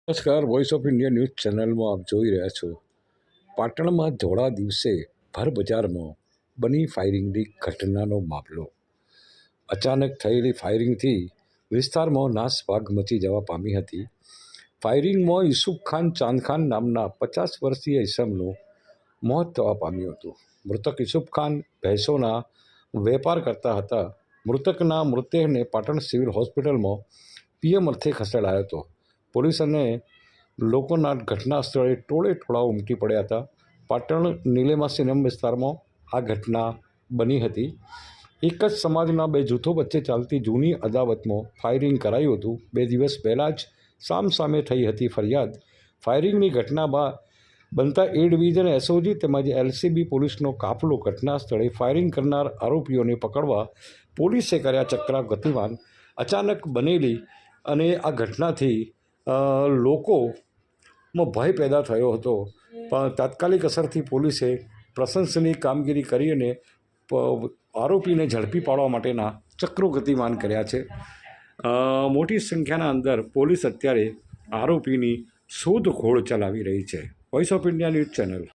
નમસ્કાર, voice of India news ચેનલમાં આપ જોઈ રહ્યા છો. પાટણમાં ધોળા દિવસે ભર બજારમાં બની ફાયરિંગની ઘટનાનો મામલો. અચાનક થયેલી ફાયરિંગથી વિસ્તારમાં નાસભાગ મચી જવા પામી હતી. ફાયરિંગમાં યુસુફ ખાન ચાંદખાન નામના 50 વર્ષીય ઈસમનું મોત થવા પામ્યું હતું. મૃતક યુસુફ ખાન ભેંસોના વેપાર કરતા હતા. મૃતકના મૃતદેહને પાટણ સિવિલ હોસ્પિટલમાં પીએમ અર્થે ખસેડાયો હતો. પોલીસ અને લોકોના ઘટના સ્થળે ટોળે ઉમટી પડ્યા હતા. પાટણ નીલેમા સિનેમ વિસ્તારમાં આ ઘટના બની હતી. એક જ સમાજના બે જૂથો વચ્ચે ચાલતી જૂની અદાવતમાં ફાયરિંગ કરાયું હતું. 2 દિવસ પહેલાં જ સામસામે થઈ હતી ફરિયાદ. ફાયરિંગની ઘટના બાદ બનતા એ ડિવિઝન એસઓજી તેમજ એલસીબી પોલીસનો કાફલો ઘટના સ્થળે ફાયરિંગ કરનાર આરોપીઓને પકડવા પોલીસે કર્યા ચક્રા ગતિમાન. અચાનક બનેલી અને આ ઘટનાથી લોકોમાં ભય પેદા થયો હતો, પણ તાત્કાલિક અસરથી પોલીસે પ્રશંસનીય કામગીરી કરી અને આરોપીને ઝડપી પાડવા માટેના ચક્રો ગતિમાન કર્યા છે. મોટી સંખ્યાના અંદર પોલીસ અત્યારે આરોપીની શોધખોળ ચલાવી રહી છે. Voice of India news channel.